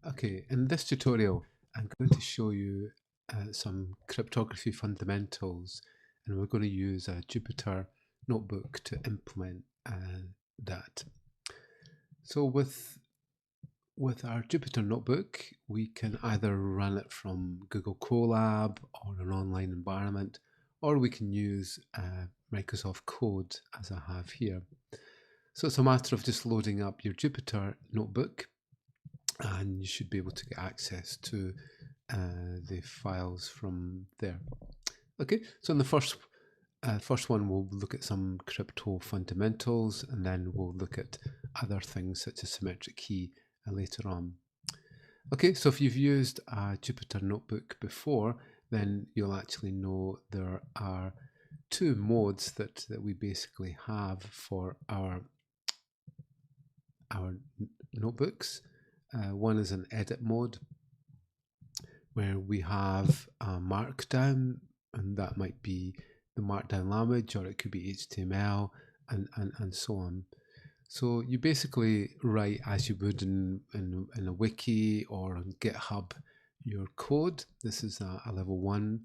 Okay, in this tutorial, I'm going to show you some cryptography fundamentals, and we're going to use a Jupyter notebook to implement that. So with our Jupyter notebook, we can either run it from Google Colab or an online environment, or we can use Microsoft Code as I have here. So it's a matter of just loading up your Jupyter notebook, and you should be able to get access to the files from there. Okay, so in the first one, we'll look at some crypto fundamentals, and then we'll look at other things such as symmetric key later on. Okay, so if you've used a Jupyter notebook before, then you'll actually know there are two modes that we basically have for our notebooks. One is an edit mode, where we have a markdown, and that might be the markdown language, or it could be HTML, and so on. So you basically write as you would in a wiki or on GitHub your code. This is a level 1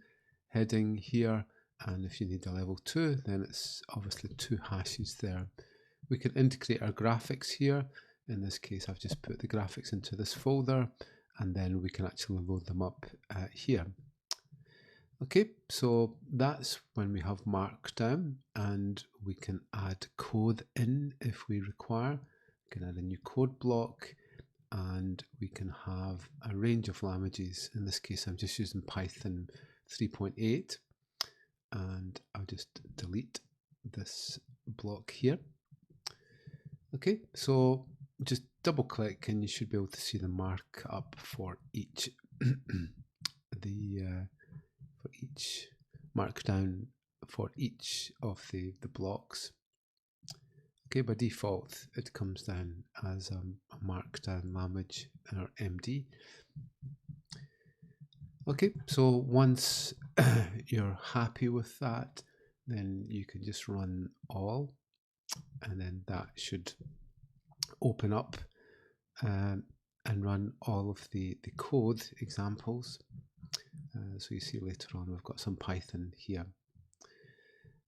heading here, and if you need a level 2, then it's obviously 2 hashes there. We can integrate our graphics here. In this case, I've just put the graphics into this folder, and then we can actually load them up here. Okay, so that's when we have markdown, and we can add code in if we require. We can add a new code block, and we can have a range of languages. In this case, I'm just using Python 3.8, and I'll just delete this block here. Okay, so just double click and you should be able to see the markup for each for each markdown for each of the blocks. Okay, by default it comes down as a markdown language in our MD. Okay, so once you're happy with that, then you can just run all, and then that should open up and run all of the code examples. So you see later on we've got some Python here.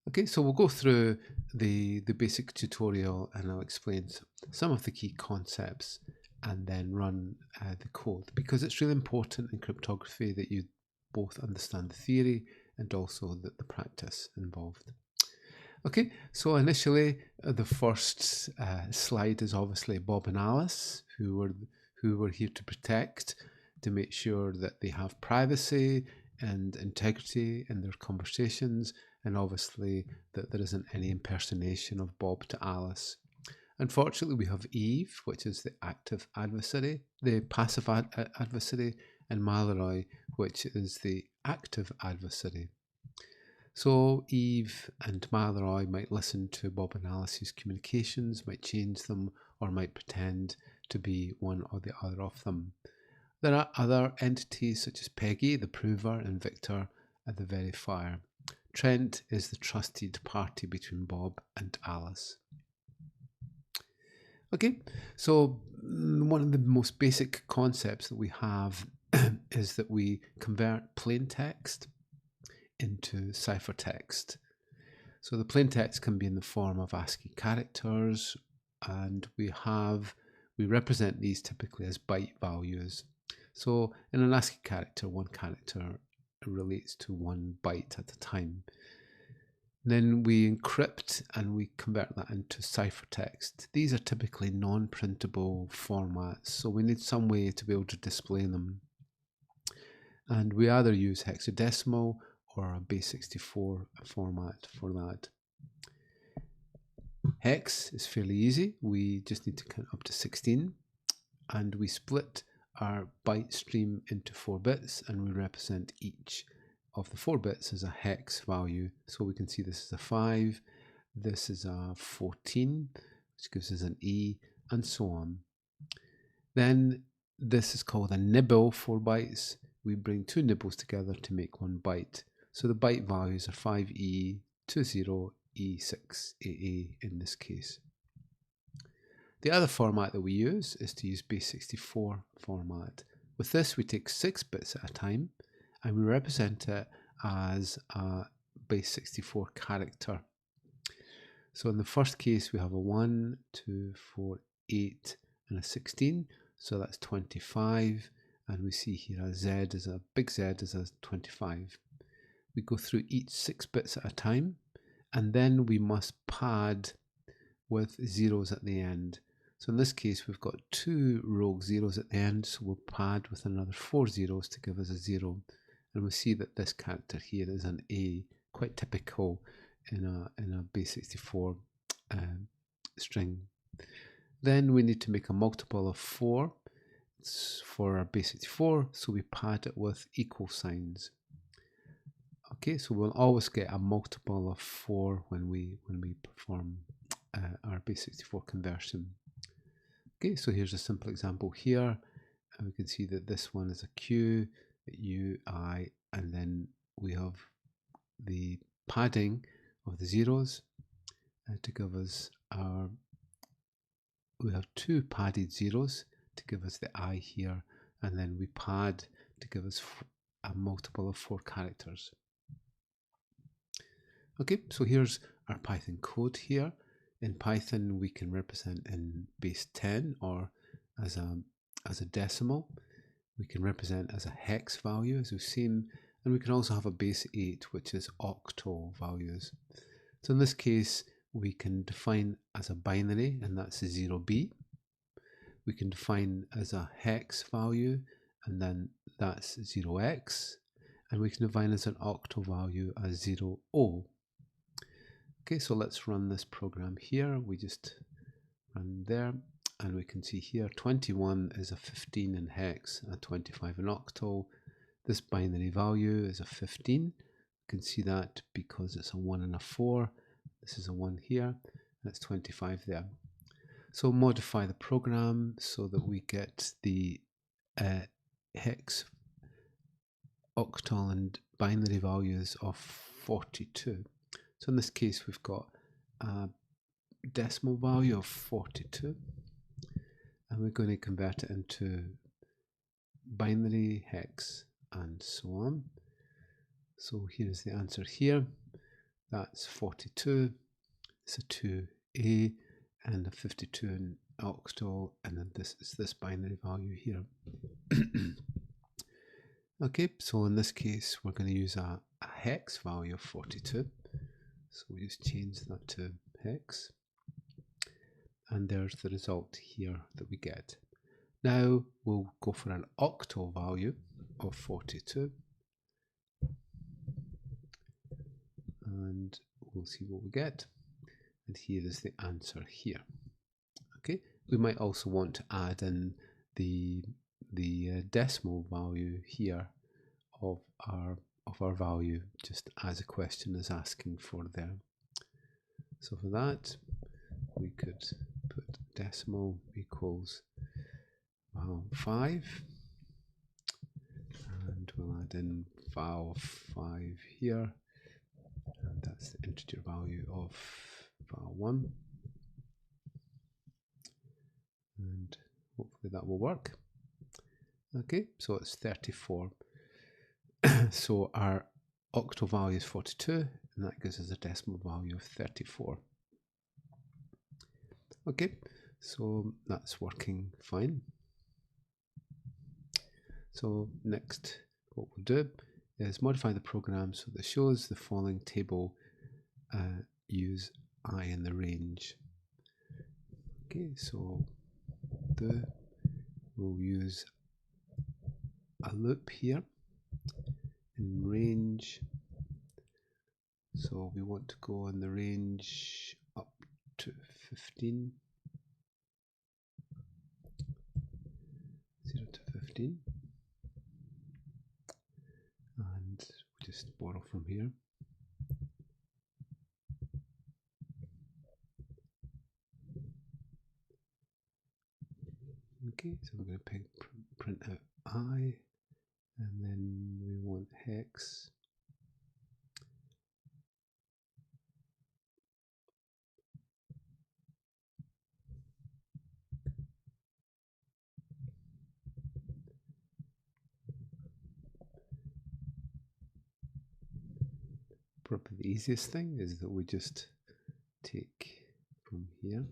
Okay, so we'll go through the basic tutorial, and I'll explain some of the key concepts and then run the code, because it's really important in cryptography that you both understand the theory and also the practice involved. Okay, so initially the first slide is obviously Bob and Alice, who were here to protect, to make sure that they have privacy and integrity in their conversations, and obviously that there isn't any impersonation of Bob to Alice. Unfortunately, we have Eve, which is the active adversary, the passive adversary, and Mallory, which is the active adversary. So Eve and Mallory might listen to Bob and Alice's communications, might change them, or might pretend to be one or the other of them. There are other entities such as Peggy, the prover, and Victor, the verifier. Trent is the trusted party between Bob and Alice. Okay, so one of the most basic concepts that we have is that we convert plain text into ciphertext. So the plain text can be in the form of ASCII characters, and we represent these typically as byte values. So in an ASCII character, one character relates to 1 byte at a time. Then we encrypt and we convert that into ciphertext. These are typically non-printable formats, so we need some way to be able to display them. And we either use hexadecimal or a base64 format for that. Hex is fairly easy. We just need to count up to 16, and we split our byte stream into 4 bits, and we represent each of the 4 bits as a hex value. So we can see this is a 5, this is a 14, which gives us an E, and so on. Then this is called a nibble, 4 bytes. We bring 2 nibbles together to make 1 byte. So the byte values are 5E20E6AA in this case. The other format that we use is to use base64 format. With this, we take 6 bits at a time and we represent it as a base64 character. So in the first case, we have a 1, 2, 4, 8, and a 16. So that's 25. And we see here a Z is a big Z is a 25. We go through each 6 bits at a time, and then we must pad with zeros at the end. So in this case, we've got 2 rogue zeros at the end, so we'll pad with another 4 zeros to give us a 0. And we see that this character here is an A, quite typical in a base64 string. Then we need to make a multiple of 4 for our base64, so we pad it with equal signs. Okay, so we'll always get a multiple of 4 when we perform our base64 conversion. Okay, so here's a simple example here, and we can see that this one is a Q, U, I, and then we have the padding of the zeros to give us our, we have 2 padded zeros to give us the I here, and then we pad to give us a multiple of 4 characters. Okay, so here's our Python code here. In Python, we can represent in base 10 or as a decimal. We can represent as a hex value, as we've seen, and we can also have a base 8, which is octal values. So in this case, we can define as a binary, and that's a 0b. We can define as a hex value, and then that's 0x. And we can define as an octal value as 0o. Okay, so let's run this program here. We just run there, and we can see here 21 is a 15 in hex, a 25 in octal. This binary value is a 15. You can see that because it's a 1 and a 4. This is a 1 here, and it's 25 there. So modify the program so that we get the hex, octal, and binary values of 42. So in this case, we've got a decimal value of 42, and we're going to convert it into binary, hex, and so on. So here's the answer here. That's 42. It's a 2a and a 52 in octal, and then this is this binary value here. Okay, so in this case, we're going to use a hex value of 42. So we just change that to hex, and there's the result here that we get. Now we'll go for an octal value of 42, and we'll see what we get. And here is the answer here. Okay, we might also want to add in the decimal value here of our value, just as a question is asking for there. So for that, we could put decimal equals 5, and we'll add in val 5 here, and that's the integer value of val 1, and hopefully that will work. Okay, so it's 34. So our octal value is 42, and that gives us a decimal value of 34. Okay, so that's working fine. So next, what we'll do is modify the program so that it shows the following table. Use I in the range. Okay, so we'll use a loop here in range. So we want to go in the range up to 15. 0 to 15. And we just borrow from here. Okay, so we're going to print out I, and then we want hex. probably the easiest thing is that we just take from here,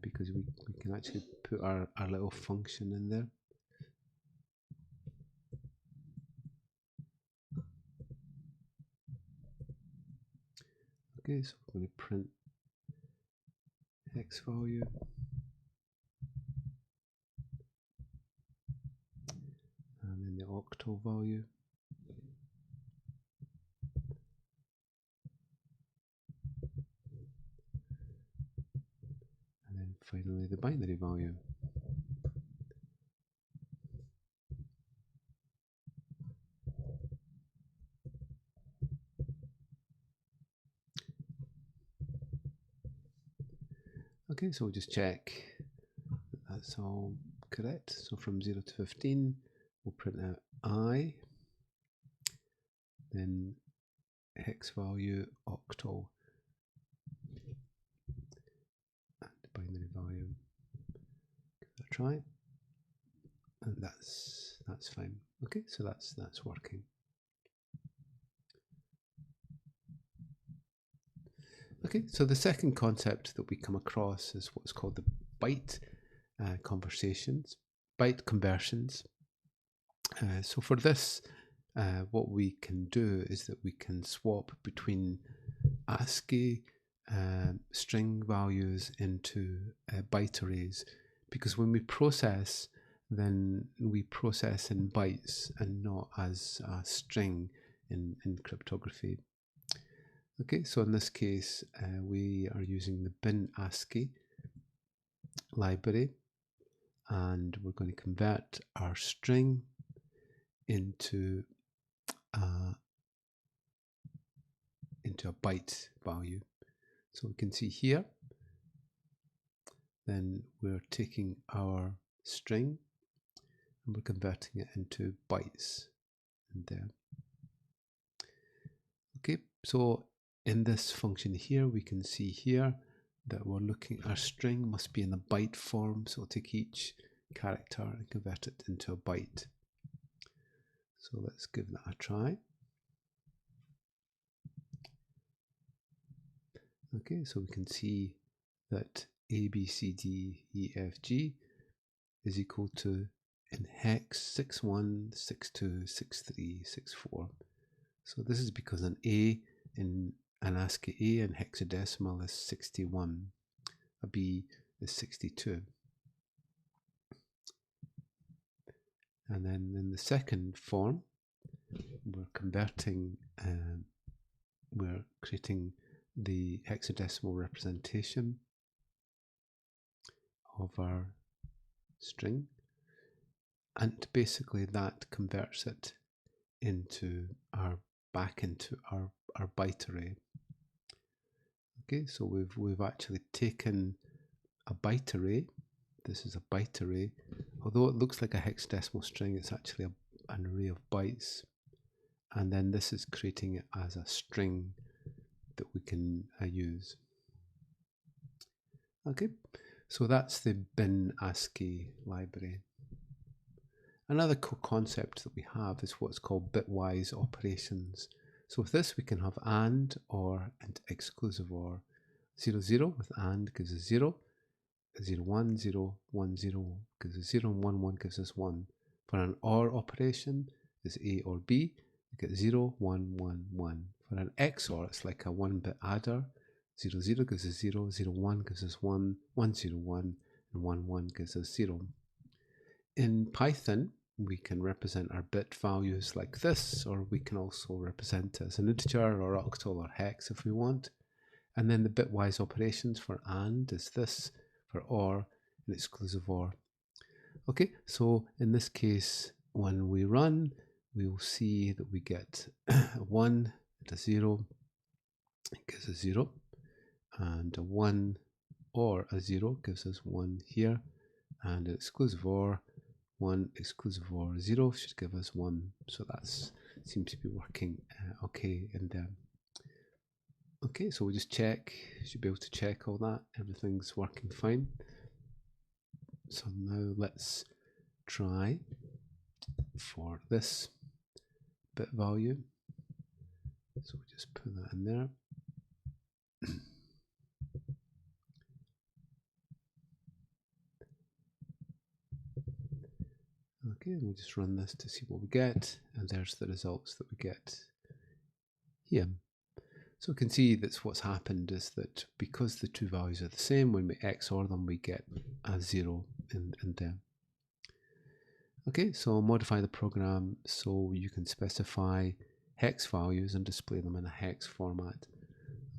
because we can actually put our little function in there. Okay, so we're going to print hex value, and then the octal value, and then finally the binary value. Okay, so we'll just check that that's all correct. So from 0 to 15, we'll print out I, then hex value, octal, and binary value. Give that a try, and that's fine. Okay, so that's working. Okay, so the second concept that we come across is what's called the byte conversions. So for this, what we can do is that we can swap between ASCII string values into byte arrays, because when we process, then we process in bytes and not as a string in cryptography. Okay, so in this case, we are using the bin ASCII library, and we're going to convert our string into a byte value. So we can see here, then we're taking our string and we're converting it into bytes in there. Okay, so in this function here, we can see here that we're looking, our string must be in the byte form, so we'll take each character and convert it into a byte. So let's give that a try. Okay, so we can see that A, B, C, D, E, F, G is equal to, in hex, 61, 62, 63, 64. So this is because an A in an ASCII A in hexadecimal is 61, a B is 62. And then in the second form, we're converting, we're creating the hexadecimal representation of our string, and basically that converts it into back into our byte array. Okay, so we've actually taken a byte array. This is a byte array. Although it looks like a hexadecimal string, it's actually an array of bytes. And then this is creating it as a string that we can use. Okay, so that's the bin ASCII library. Another concept that we have is what's called bitwise operations. So with this we can have AND, OR, and exclusive OR. 0, 0 with AND gives us 0, 0, 1, 0, 1, 0 gives us 0, and 1, 1 gives us 1. For an OR operation, is A or B, you get 0, 1, 1, 1. For an XOR, it's like a 1-bit adder. 0, 0 gives us 0, 0, 1 gives us 1, 1, 0, 1, and 1, 1 gives us 0. In Python, we can represent our bit values like this, or we can also represent it as an integer or octal or hex if we want. And then the bitwise operations for AND is this, for OR and exclusive OR. Okay, so in this case, when we run, we will see that we get 1 and a 0, it gives us 0, and a 1 or a 0 gives us 1 here, and an exclusive OR, 1 exclusive OR 0 should give us 1. So that seems to be working okay in there. Okay, so we'll just check, should be able to check all that, everything's working fine. So now let's try for this. bit value. So we just put that in there. Okay, we'll just run this to see what we get, and there's the results that we get here. So we can see that's what's happened is that because the two values are the same, when we XOR them, we get a 0 in there. Okay, so I'll modify the program so you can specify hex values and display them in a hex format.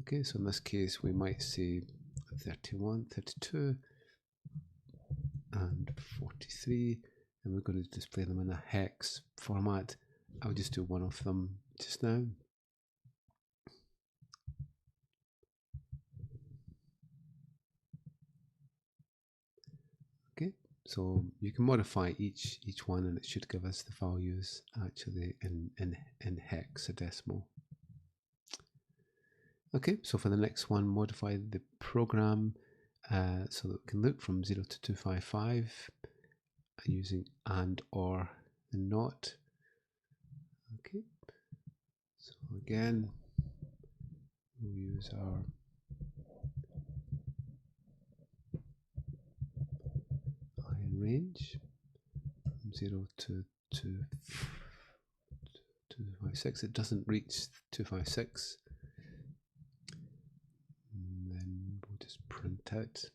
Okay, so in this case, we might say 31, 32, and 43, and we're going to display them in a hex format. I'll just do one of them just now. Okay, so you can modify each one, and it should give us the values actually in hexadecimal. Okay, so for the next one, modify the program so that we can look from 0 to 255 using and, or, and not. Okay, so again, we'll use our iron range from 0 to 256. It doesn't reach 256. And then we'll just print out.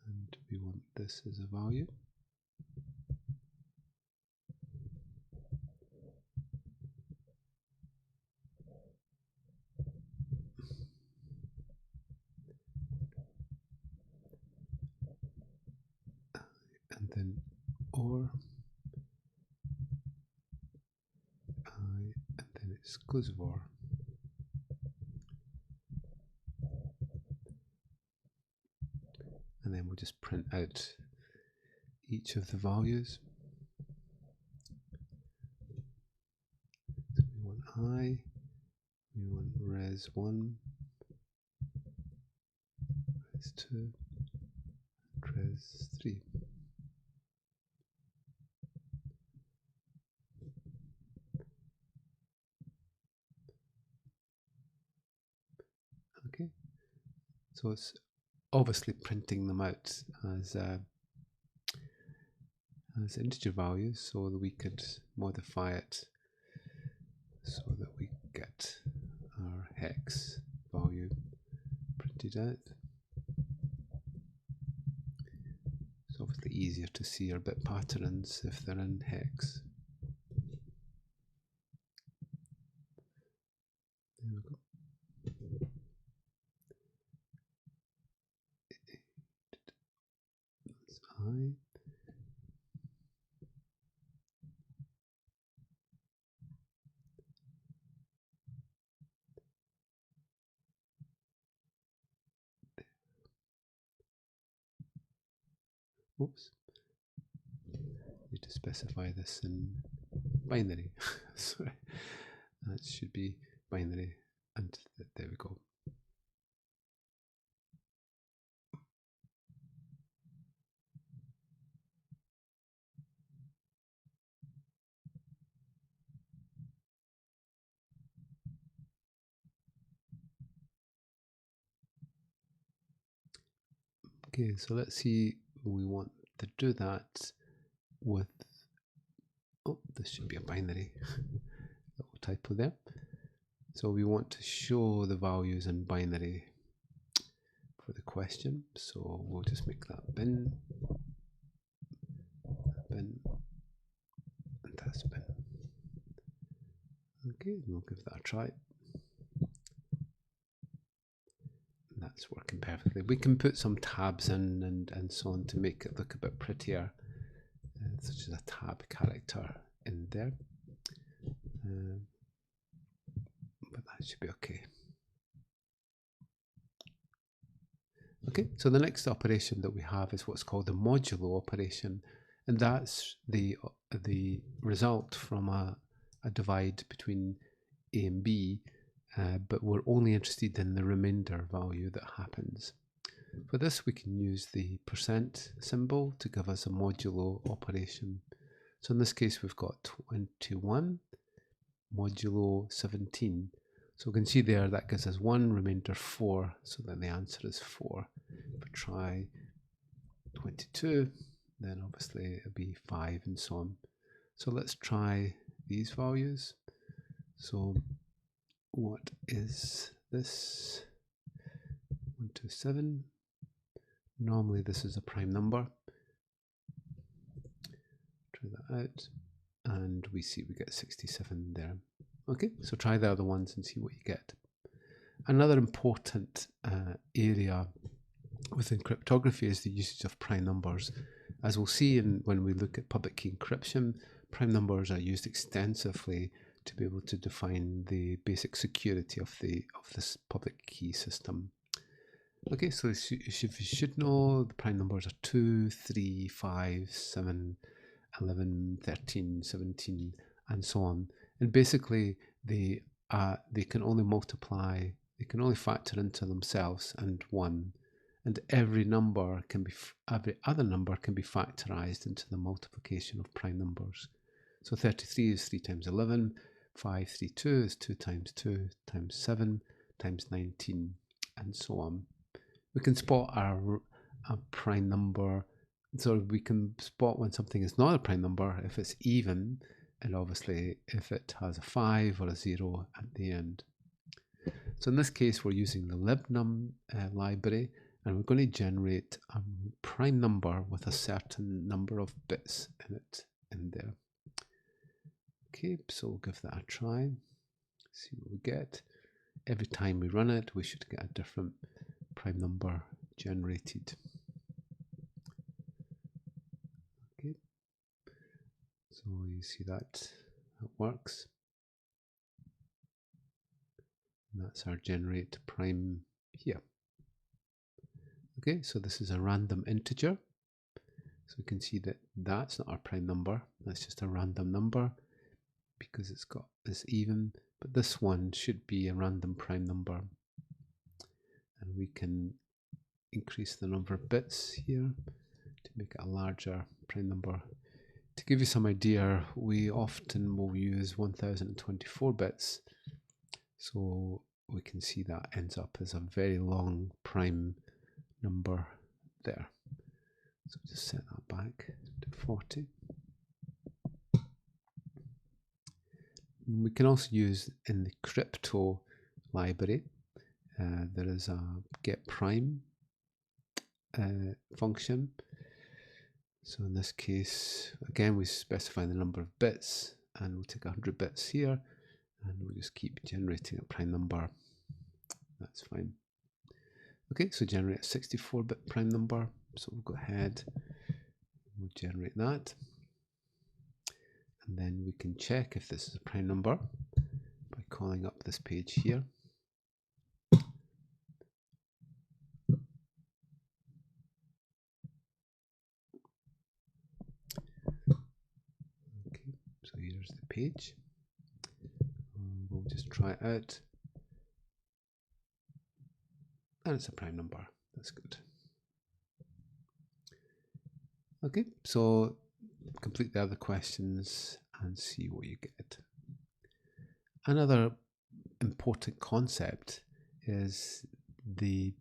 And we want this as a value. And then or and then exclusive or. And then we'll just print out each of the values. So we want I, we want res1, res2, res3. Okay, so it's obviously printing them out as integer values, so that we could modify it so that we get our hex value printed out. It's obviously easier to see our bit patterns if they're in hex. There we go. That's I. Oops. Need to specify this in binary. Sorry, that should be binary, and there we go. Okay, so let's see. We want to do that with. Oh, this should be a binary. Little typo there. So we want to show the values in binary for the question. So we'll just make that bin, and that's bin. Okay, we'll give that a try. That's working perfectly. We can put some tabs in and so on to make it look a bit prettier, such as a tab character in there. But that should be okay. Okay, so the next operation that we have is what's called the modular operation, and that's the result from a divide between A and B but we're only interested in the remainder value that happens. For this, we can use the % symbol to give us a modulo operation. So in this case, we've got 21 modulo 17. So we can see there that gives us 1, remainder 4, so that the answer is 4. If we try 22, then obviously it'll be 5 and so on. So let's try these values. So what is this? 127. Normally this is a prime number. Try that out, and we see we get 67 there. Okay, so try the other ones and see what you get. Another important area within cryptography is the usage of prime numbers. As we'll see when we look at public key encryption, prime numbers are used extensively to be able to define the basic security of this public key system. Okay, so you should know the prime numbers are 2, 3, 5, 7, 11, 13, 17, and so on. And basically, they can only multiply, they can only factor into themselves and 1. And every other number can be factorized into the multiplication of prime numbers. So 33 is 3 times 11, 532 is 2 times 2 times 7 times 19, and so on. We can spot a prime number, so we can spot when something is not a prime number if it's even, and obviously if it has a 5 or a 0 at the end. So in this case, we're using the libnum library, and we're going to generate a prime number with a certain number of bits in there. Okay, so we'll give that a try, see what we get. Every time we run it, we should get a different prime number generated. Okay, so you see that works. And that's our generate prime here. Okay, so this is a random integer. So we can see that that's not our prime number, that's just a random number because it's got this even, but this one should be a random prime number. And we can increase the number of bits here to make it a larger prime number. To give you some idea, we often will use 1024 bits. So we can see that ends up as a very long prime number there. So just set that back to 40. We can also use in the crypto library, there is a get prime function. So in this case, again, we specify the number of bits, and we'll take 100 bits here, and we'll just keep generating a prime number. That's fine. Okay, so generate a 64-bit prime number. So we'll go ahead, we'll generate that. And then we can check if this is a prime number by calling up this page here. Okay, so here's the page. We'll just try it out. And it's a prime number. That's good. Okay, so complete the other questions and see what you get. Another important concept is the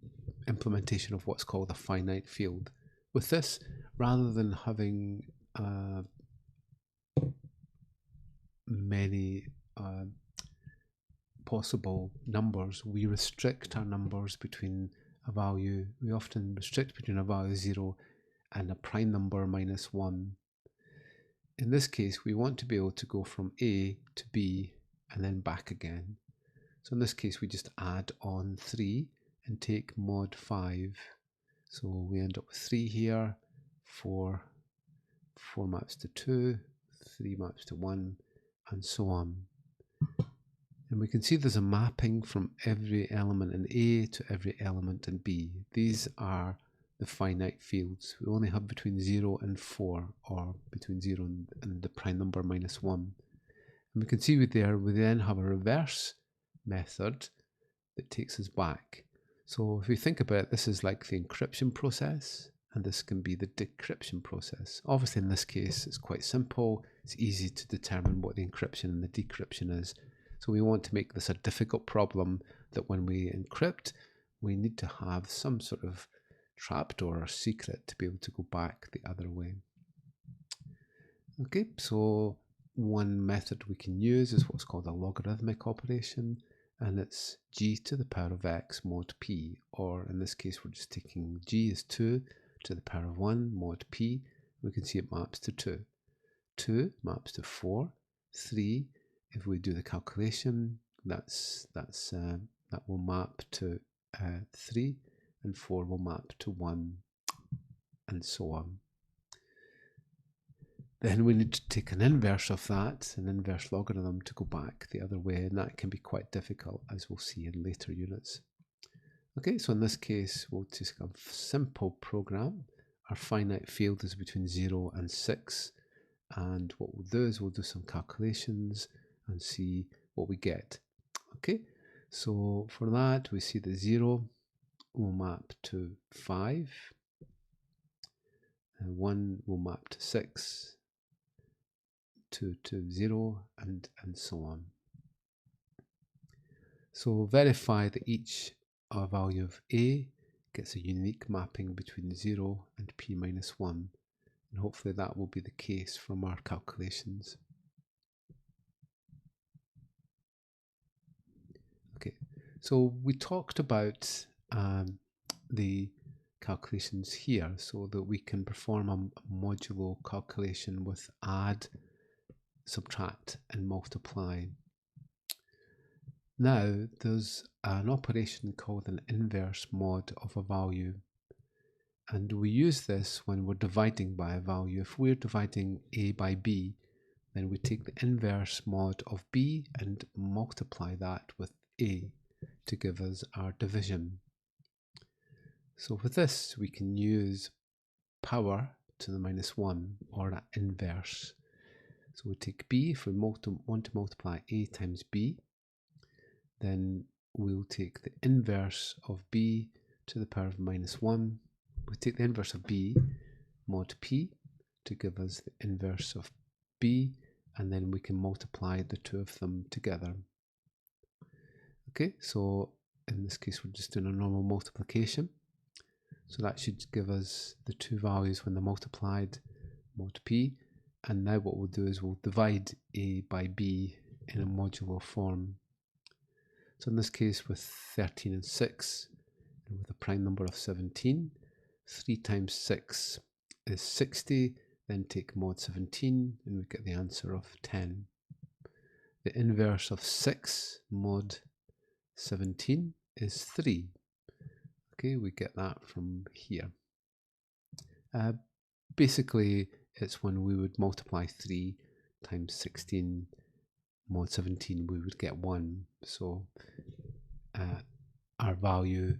implementation of what's called a finite field. With this, rather than having many possible numbers, we restrict our numbers between a value. We often restrict between a value 0 and a prime number minus 1. In this case, we want to be able to go from A to B and then back again. So in this case, we just add on 3 and take mod 5. So we end up with 3 here, 4 maps to 2, 3 maps to 1, and so on. And we can see there's a mapping from every element in A to every element in B. These are the finite fields. We only have between 0 and 4, or between 0 and the prime number minus 1. And we can see we then have a reverse method that takes us back. So if we think about it, this is like the encryption process, and this can be the decryption process. Obviously in this case it's quite simple. It's easy to determine what the encryption and the decryption is. So we want to make this a difficult problem that when we encrypt, we need to have some sort of trapdoor or secret to be able to go back the other way. Okay, so one method we can use is what's called a logarithmic operation, and it's g to the power of x mod p, or in this case we're just taking g is 2 to the power of 1 mod p. We can see it maps to 2. 2 maps to 4. 3, if we do the calculation, that will map to 3, and 4 will map to 1, and so on. Then we need to take an inverse of that, an inverse logarithm, to go back the other way, and that can be quite difficult, as we'll see in later units. Okay, so in this case we'll take a simple program. Our finite field is between 0 and 6, and what we'll do is we'll do some calculations and see what we get. Okay, so for that we see that 0 will map to 5, and 1 will map to 6, 2 to 0, and so on. So verify that each value of a gets a unique mapping between 0 and p minus 1, and hopefully that will be the case from our calculations. Okay, so we talked about the calculations here so that we can perform a modulo calculation with add, subtract and multiply. Now there's an operation called an inverse mod of a value, and we use this when we're dividing by a value. If we're dividing a by b, then we take the inverse mod of b and multiply that with a to give us our division. So with this we can use power to the minus 1, or an inverse. So we take b, if we want to multiply a times b, then we'll take the inverse of b to the power of minus 1. We take the inverse of b mod p to give us the inverse of b, and then we can multiply the two of them together. Okay, so in this case we're just doing a normal multiplication. So that should give us the two values when they're multiplied, mod p. And now what we'll do is we'll divide a by b in a modulo form. So in this case with 13 and 6, and with a prime number of 17, 3 times 6 is 60, then take mod 17 and we get the answer of 10. The inverse of 6 mod 17 is 3. Okay, we get that from here. Basically it's when we would multiply 3 times 16 mod 17, we would get 1. So our value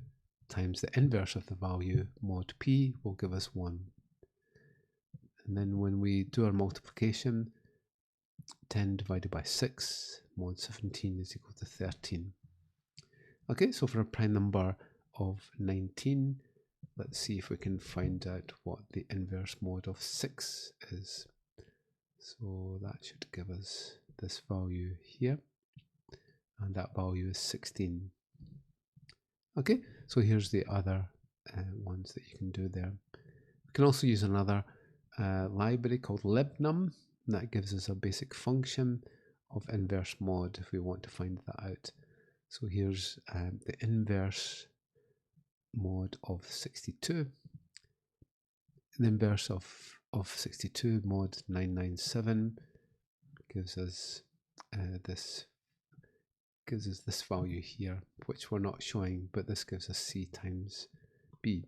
times the inverse of the value mod p will give us 1. And then when we do our multiplication, 10 divided by 6 mod 17 is equal to 13. Okay, so for a prime number of 19, let's see if we can find out what the inverse mod of 6 is. So that should give us this value here, and that value is 16. Okay, so here's the other ones that you can do there. We can also use another library called libnum, and that gives us a basic function of inverse mod if we want to find that out. So here's the inverse mod of 62. The inverse of 62 mod 997 gives us this value here, which we're not showing, but this gives us c times b.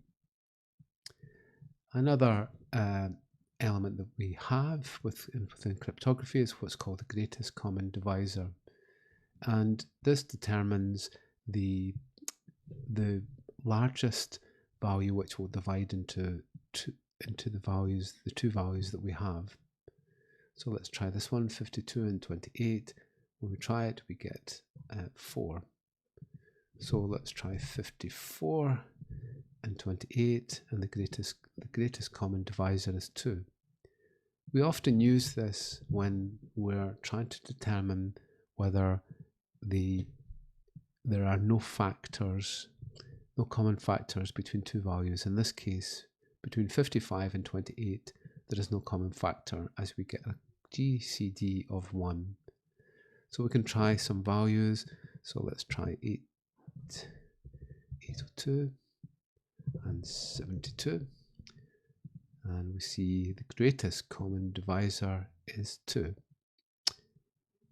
Another element that we have within cryptography is what's called the greatest common divisor, and this determines the largest value which will divide into the two values that we have. So let's try this one, 52 and 28. When we try it, we get 4. So let's try 54 and 28, and the greatest common divisor is 2. We often use this when we're trying to determine whether there are no common factors between two values. In this case, between 55 and 28, there is no common factor as we get a GCD of 1. So we can try some values. So let's try 802 and 72. And we see the greatest common divisor is 2.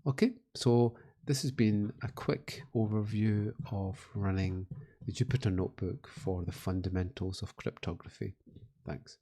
Okay, so this has been a quick overview of running the Jupyter Notebook for the fundamentals of cryptography. Thanks.